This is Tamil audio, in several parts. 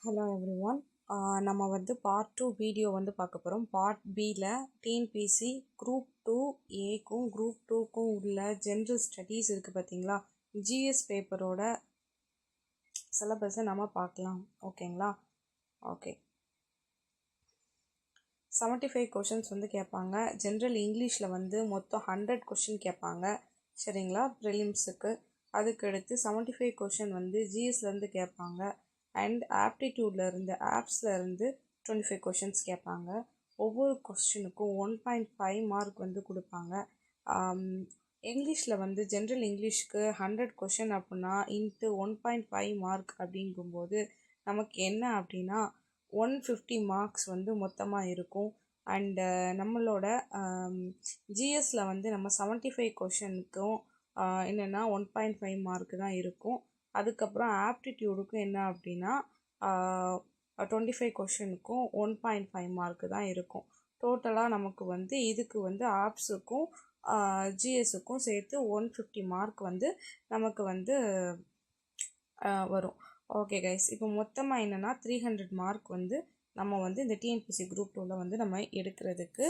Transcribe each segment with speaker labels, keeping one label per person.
Speaker 1: Hello everyone. நம்ம வந்து பார்ட் 2 வீடியோ வந்து பார்க்க போகிறோம். பார்ட் பியில் டிஎன்பிசி குரூப் 2A குரூப் 2க்கும் உள்ள ஜென்ரல் ஸ்டடீஸ் இருக்குது பார்த்தீங்களா, ஜிஎஸ் பேப்பரோட சிலபஸை நம்ம பார்க்கலாம். ஓகேங்களா? ஓகே, 75 கொஷின்ஸ் வந்து கேட்பாங்க. ஜென்ரல் இங்கிலீஷில் வந்து மொத்தம் 100 கொஷின் கேட்பாங்க. சரிங்களா? ப்ரிலிம்ஸுக்கு. அதுக்கடுத்து 75 கொஷின் வந்து ஜிஎஸ்லேருந்து கேட்பாங்க. அண்ட் ஆப்டிடியூட்லேருந்து ஆப்ஸ்லேருந்து 25 கொஷின்ஸ் கேட்பாங்க. ஒவ்வொரு கொஸ்டினுக்கும் 1.5 மார்க் வந்து கொடுப்பாங்க. இங்கிலீஷில் வந்து ஜென்ரல் இங்கிலீஷ்க்கு 100 கொஷின் அப்படின்னா இன்ட்டு 1.5 மார்க் அப்படிங்கும்போது நமக்கு என்ன அப்படின்னா 150 மார்க்ஸ் வந்து மொத்தமாக இருக்கும். அண்டு நம்மளோட ஜிஎஸ்சில் வந்து நம்ம 75 கொஷனுக்கும் என்னென்னா 1.5 மார்க்கு தான் இருக்கும். அதுக்கப்புறம் ஆப்டிடியூடுக்கும் என்ன அப்படின்னா 25 கொஷனுக்கும் 1.5 மார்க்கு தான் இருக்கும். டோட்டலாக நமக்கு வந்து இதுக்கு வந்து ஆப்ஸுக்கும் ஜிஎஸ்ஸுக்கும் சேர்த்து 150 மார்க் வந்து நமக்கு வந்து வரும். ஓகே கைஸ், இப்போ மொத்தமாக என்னென்னா 300 மார்க் வந்து நம்ம வந்து இந்த டிஎன்பிசி குரூப் 2ல் வந்து நம்ம எடுக்கிறதுக்கு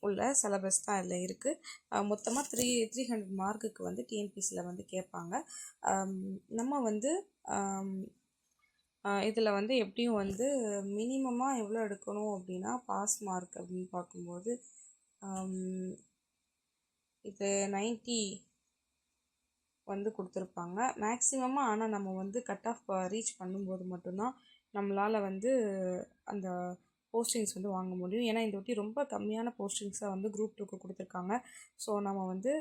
Speaker 1: உள்ள சிலபஸ் தான் இதில் இருக்குது. மொத்தமாக 300 மார்க்குக்கு வந்து டிஎன்பிசியில் வந்து கேட்பாங்க. நம்ம வந்து இதில் வந்து எப்படியும் வந்து மினிமமாக எவ்வளோ எடுக்கணும் அப்படின்னா பாஸ் மார்க் அப்படின்னு பார்க்கும்போது இது 90 வந்து கொடுத்துருப்பாங்க மேக்ஸிமமாக. ஆனால் நம்ம வந்து கட் ஆஃப் ரீச் பண்ணும்போது மட்டும்தான் நம்மளால் வந்து அந்த போஸ்டிங்ஸ் வந்து வாங்க முடியும். ஏன்னா இந்த வாட்டி ரொம்ப கம்மியான போஸ்டிங்ஸாக வந்து குரூப் 2க்கு கொடுத்துருக்காங்க. ஸோ நம்ம வந்து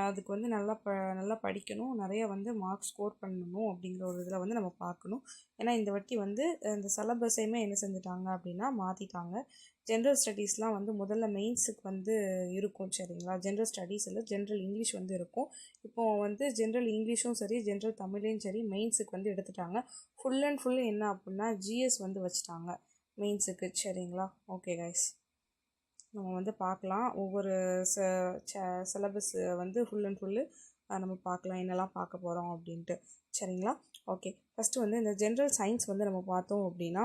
Speaker 1: அதுக்கு வந்து நல்லா படிக்கணும், நிறைய வந்து மார்க் ஸ்கோர் பண்ணணும் அப்படிங்கிற ஒரு இதில் வந்து நம்ம பார்க்கணும். ஏன்னா இந்த வாட்டி வந்து இந்த சிலபஸையுமே என்ன செஞ்சுட்டாங்க அப்படின்னா மாற்றிட்டாங்க. ஜென்ரல் ஸ்டடீஸ்லாம் வந்து முதல்ல மெயின்ஸுக்கு வந்து இருக்கும். சரிங்களா? ஜென்ரல் ஸ்டடீஸில் ஜென்ரல் இங்கிலீஷ் வந்து இருக்கும். இப்போது வந்து ஜென்ரல் இங்கிலீஷும் சரி ஜென்ரல் தமிழையும் சரி மெயின்ஸுக்கு வந்து எடுத்துட்டாங்க. ஃபுல் அண்ட் ஃபுல் என்ன அப்படின்னா ஜிஎஸ் வந்து வச்சுட்டாங்க மெயின்ஸுக்கு. சரிங்களா? ஓகே கைஸ், நம்ம வந்து பார்க்கலாம். ஒவ்வொரு சிலபஸ் வந்து ஃபுல் அண்ட் ஃபுல்லு நம்ம பார்க்கலாம் என்னெல்லாம் பார்க்க போகிறோம் அப்படின்ட்டு. சரிங்களா? ஓகே, ஃபஸ்ட்டு வந்து இந்த ஜென்ரல் சயின்ஸ் வந்து நம்ம பார்த்தோம் அப்படின்னா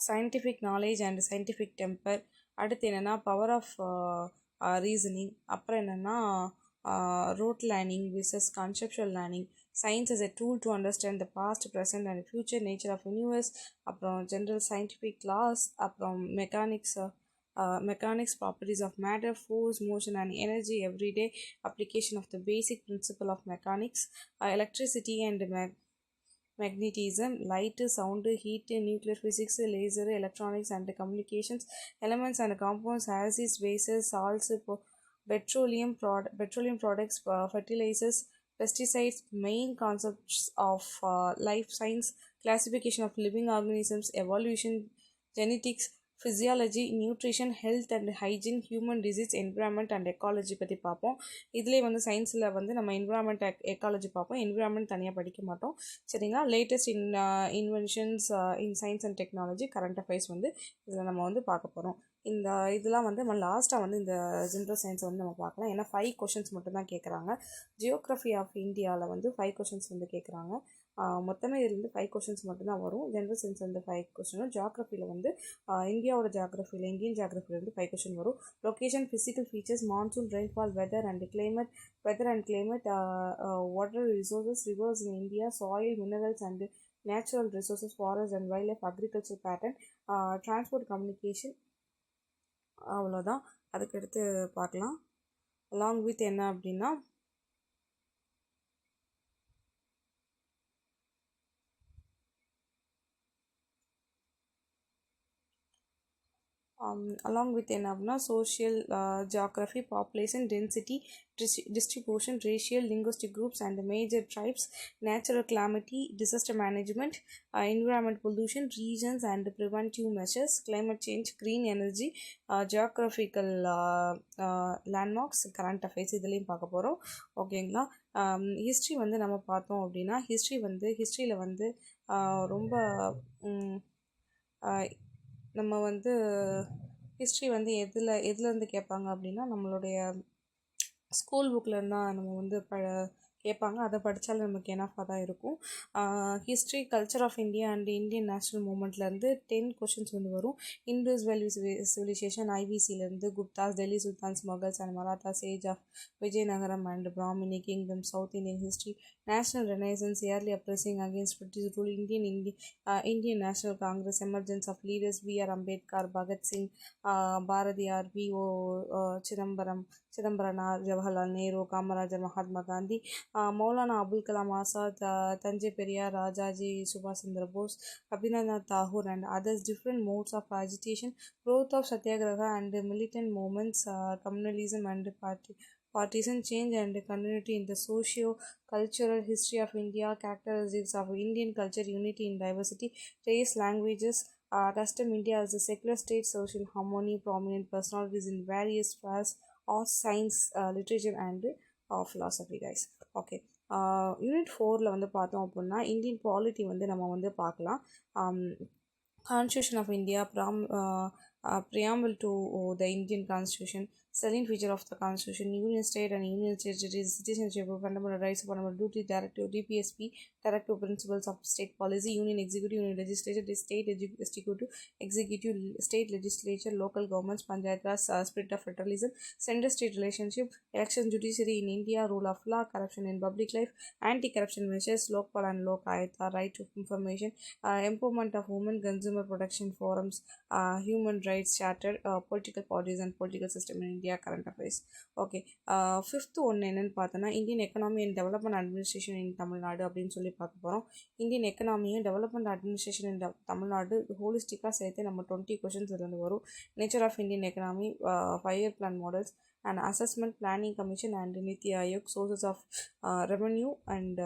Speaker 1: scientific knowledge and scientific temper, அடுத்து என்னென்னா பவர் ஆஃப் ரீசனிங், அப்புறம் என்னென்னா rote learning versus conceptual learning, science as a tool to understand the past, present and future nature of universe, அப்புறம் general scientific laws, அப்புறம் mechanics properties of matter, force, motion and energy, everyday application of the basic principle of mechanics, electricity and magnetism, light, sound, heat, nuclear physics, laser, electronics and communications, elements and compounds, acids, bases, salts, petroleum products, fertilizers, pesticides, main concepts of life science, classification of living organisms, evolution, genetics, physiology, nutrition, health and hygiene, human disease, environment and ecology பற்றி பார்ப்போம். இதிலே வந்து சயின்ஸில் வந்து நம்ம என்விரான்மெண்ட் எக்காலஜி பார்ப்போம். என்விரான்மெண்ட் தனியாக படிக்க மாட்டோம். சரிங்களா? Latest inventions in science and technology, current affairs வந்து இதில் நம்ம வந்து பார்க்க போகிறோம். இந்த இதெல்லாம் வந்து நம்ம லாஸ்ட்டாக வந்து இந்த ஜென்ரல் சயின்ஸை வந்து நம்ம பார்க்கலாம். ஏன்னா 5 கொஷின்ஸ் மட்டும்தான் கேட்குறாங்க. ஜியோக்ரஃபி ஆஃப் இந்தியாவில் வந்து 5 கொஷின்ஸ் வந்து கேட்குறாங்க. மொத்தமே இதுலேருந்து 5 கொஷின்ஸ் மட்டும்தான் வரும். ஜென்ரல் சயின்ஸ் வந்து 5 கொஷினும், ஜியோக்ரஃபியில் வந்து இந்தியாவோட ஜியோக்ரஃபியில் இந்தியன் ஜியோக்ரஃபிலேருந்து 5 கொஷின் வரும். Location, physical features, monsoon, rainfall, weather and climate, water resources, rivers in India, soil, minerals and natural resources, forest and wildlife, agriculture pattern, transport, communication, அவ்வளோதான். அதுக்கடுத்து பார்க்கலாம். அலாங் வித் என்ன அப்படின்னா along with என்ன அப்படின்னா social, geography, population, density, distribution, racial, linguistic groups and major tribes, natural calamity, disaster management, environment pollution, regions and preventive measures, climate change, green energy, geographical landmarks, current affairs இதுலேயும் பார்க்க போகிறோம். ஓகேங்களா? ஹிஸ்ட்ரி வந்து நம்ம பார்த்தோம் அப்படின்னா ஹிஸ்ட்ரியில் வந்து ரொம்ப நம்ம வந்து ஹிஸ்ட்ரி வந்து எதுலேருந்து கேட்பாங்க அப்படின்னா நம்மளுடைய ஸ்கூல் புக்கில் இருந்தால் நம்ம வந்து கேட்பாங்க. அதை படித்தாலும் நமக்கு எனஃபாக தான் இருக்கும். History culture of India and Indian national மூமெண்ட்லேருந்து 10 கொஷின்ஸ் வந்து வரும். இண்டஸ் வேல்யூ சிவிலைசேஷன் ஐவிசிலேருந்து Guptas, Delhi sultans, Mughals and Marathas, age of Vijayanagaram and Brahmini kingdom, south Indian history, national renaissance, early uprising against British rule, Indian National Congress, emergence of leaders, B.R. Ambedkar, Bhagat Singh, Bharathiyar, V.O. Chidambaranar, Jawaharlal Nehru, Kamarajar, Mahatma Gandhi, Maulana Abul Kalam Azad, Thanjai Periyar, Rajaji, சுபாஷ் Chandra Bose, Rabindranath Tagore and others. Different modes of agitation, growth of satyagraha and militant movements, communalism and partisan change and continuity in the socio-cultural history of India, characteristics of Indian culture, unity in diversity, race, languages, custom India as a secular state, social harmony, prominent personalities in various spheres, arts, science, literature and philosophy guys. Okay, unit 4ல் வந்து பார்த்தோம் அப்படின்னா இந்தியன் பாலிட்டி வந்து நம்ம வந்து பார்க்கலாம். Constitution of India, preamble to the Indian Constitution, salient feature of the Constitution, Union State and Union Territories, citizenship, fundamental rights, fundamental duty, directive, DPSP, directive principles of state policy, Union Executive, Union Legislature, State Executive, State Legislature, local governments, Panchayat Raj, spirit of federalism, center-state relationship, election, judiciary in India, rule of law, corruption in public life, anti-corruption measures, Lokpal and Lok Ayuta, right to information, empowerment of women, consumer protection forums, human rights charter, political parties and political system in India, current affairs. Okay, fifth ஒன்று என்னென்னு பார்த்தோன்னா Indian economy and development administration in Tamil Nadu அப்படின்னு சொல்லி பார்க்க போகிறோம். இந்தியன் எக்கனாமியும் டெவலப்மெண்ட் அட்மினிஸ்ட்ரேஷன் இன் தமிழ்நாடு ஹோலிஸ்டிக்காக சேர்த்து நம்ம 20 கொஷின்ஸ் இருந்து வரும். Nature of Indian economy, 5-year plan models and assessment, planning commission and Niti Aayog, sources of revenue and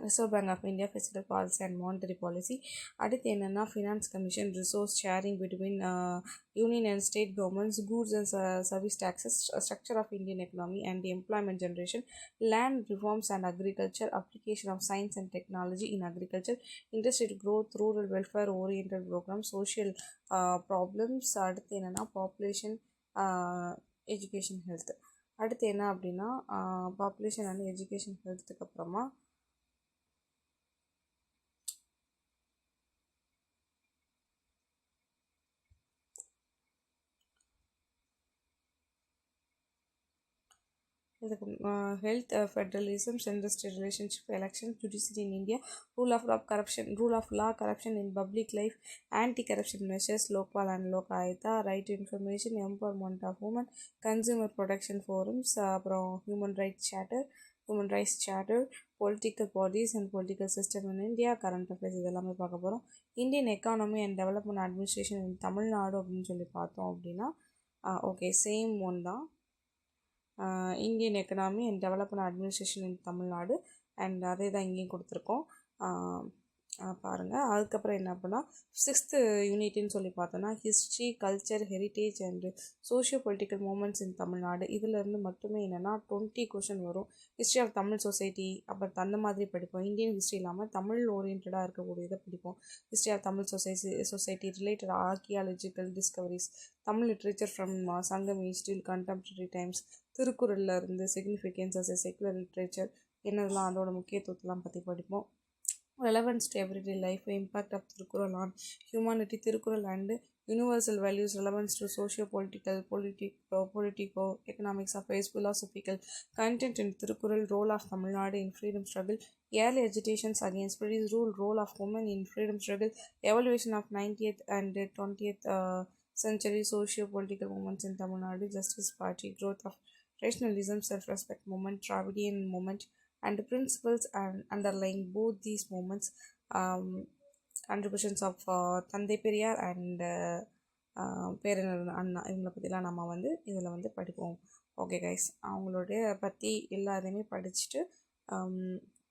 Speaker 1: Reserve Bank of India, fiscal policy and monetary policy. அடுத்து என்னென்னா finance commission, resource sharing between union and state governments, goods and service taxes, structure of Indian economy and employment generation, land reforms and agriculture, application of science and technology in agriculture, industrial growth, rural welfare oriented programme, social problems. அடுத்து என்னென்னா பாப்புலேஷன், எஜுகேஷன், ஹெல்த். அடுத்து என்ன அப்படின்னா பாப்புலேஷன் அண்ட் எஜுகேஷன் ஹெல்த்துக்கு அப்புறமா health, federalism, gender-state relationship, elections, judiciary in India, rule of law, corruption in public life, anti-corruption measures, Lokpal and Lok Ayuta, right to information, empowerment of women, consumer protection forums, human rights charter, political bodies and political system in India, current affairs. இதெல்லாமே பார்க்க போகிறோம். Indian economy and development administration in Tamil Nadu அப்படின்னு சொல்லி பார்த்தோம் அப்படின்னா ஓகே, சேம் ஒன் தான். Indian economy and development administration in Tamil Nadu and அதே தான் இங்கேயும் கொடுத்துருக்கோம் பாருங்கள். அதுக்கப்புறம் என்ன அப்படின்னா 6th யூனிட்னு சொல்லி பார்த்தோன்னா history, culture, heritage and socio political movements in Tamil Nadu. இதிலேருந்து மட்டுமே என்னென்னா 20 கொஷின் வரும். ஹிஸ்ட்ரி ஆஃப் தமிழ் சொசைட்டி, அப்புறம் அந்த மாதிரி படிப்போம். இந்தியன் ஹிஸ்ட்ரி இல்லாமல் தமிழ் ஓரியன்டாக இருக்கக்கூடியதை படிப்போம். History of Tamil society related archaeological discoveries, Tamil literature from Sangam age till contemporary times, திருக்குறளில் இருந்து significance as a secular literature என்னதெல்லாம் அதோட முக்கியத்துவத்தெல்லாம் பற்றி படிப்போம். relevance to everyday life, impact of Tirukkural on humanity, Tirukkural and universal values, relevance to socio-political, politico-economics affairs, philosophical content in Tirukkural, role of Tamil Nadu in freedom struggle, early agitations against British rule, role of women in freedom struggle, evaluation of 19th and 20th century socio-political movements in Tamil Nadu, Justice Party, growth of rationalism, self-respect movement, Dravidian movement, and the principles and underlying both these movements, contributions of தந்தை பெரியார் அண்ட் பேரறிஞர் அண்ணா, இவங்களை பற்றிலாம் நம்ம வந்து இதில் வந்து படிப்போம். ஓகே கைஸ், அவங்களுடைய பற்றி எல்லாத்தையுமே படிச்சுட்டு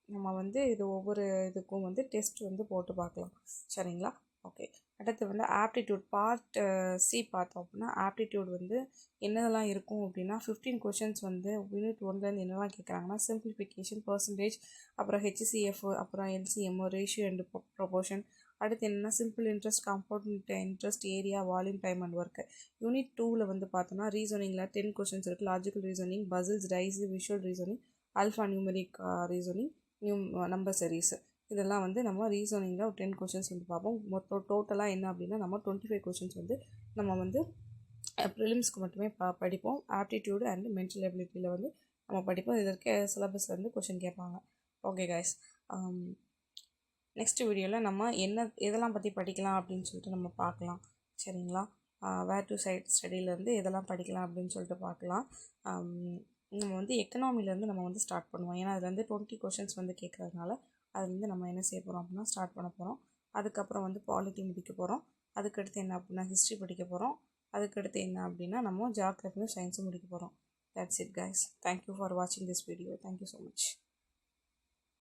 Speaker 1: நம்ம வந்து இது ஒவ்வொரு இதுக்கும் வந்து டெஸ்ட் வந்து போட்டு பார்க்கலாம். சரிங்களா? ஓகே, அடுத்து வந்து ஆப்டிடியூட் பார்ட் சி பார்த்தோம் அப்படின்னா ஆப்டிடியூட் வந்து என்னதெல்லாம் இருக்கும் அப்படின்னா 15 கொஷின்ஸ் வந்து யூனிட் 1லேருந்து என்னெல்லாம் கேட்குறாங்கன்னா சிம்பிளிஃபிகேஷன், பர்சன்டேஜ், அப்புறம் HCF, அப்புறம் LCM, ரேஷியோ அண்ட் ப்ரொபோர்ஷன். அடுத்து என்னென்னா simple interest, compound interest, area, volume, time and work. Unit 2ல் வந்து பார்த்தோன்னா ரீசனிங்கில் 10 கொஷின்ஸ் இருக்குது. Logical reasoning, puzzles, dice, visual reasoning, alpha numeric reasoning, number series, இதெல்லாம் வந்து நம்ம ரீசனிங்கில் ஒரு 10 கொஷின்ஸ் வந்து பார்ப்போம். மொத்தம் டோட்டலாக என்ன அப்படின்னா நம்ம 25 கொஷின்ஸ் வந்து நம்ம வந்து ப்ரிலிம்ஸ்க்கு மட்டுமே படிப்போம். ஆப்டிடியூடு அண்ட் மென்டல் எபிலிட்டியில் வந்து நம்ம படிப்போம். இதற்கு சிலபஸ் வந்து கொஷின் கேட்பாங்க. ஓகே கைஸ், நெக்ஸ்ட் வீடியோவில் நம்ம எதெல்லாம் பற்றி படிக்கலாம் அப்படின்னு சொல்லிட்டு நம்ம பார்க்கலாம். சரிங்களா? வேர் டு ஸ்டடியிலேருந்து எதெல்லாம் படிக்கலாம் அப்படின்னு சொல்லிட்டு பார்க்கலாம். நம்ம வந்து எக்கனாமிலேருந்து நம்ம வந்து ஸ்டார்ட் பண்ணுவோம். ஏன்னா அதில் வந்து 20 கொஷின்ஸ் வந்து கேட்குறதுனால அதுலேருந்து நம்ம என்ன செய்ய போகிறோம் அப்படின்னா ஸ்டார்ட் பண்ண போகிறோம். அதுக்கப்புறம் வந்து பாலிட்டி முடிக்க போகிறோம். அதுக்கடுத்து என்ன அப்படின்னா ஹிஸ்ட்ரி படிக்க போகிறோம். அதுக்கடுத்து என்ன அப்படின்னா நம்ம ஜியாகிரஃபியும் சயின்ஸும் முடிக்க போகிறோம். That's it guys. Thank you for watching this video. Thank you so much.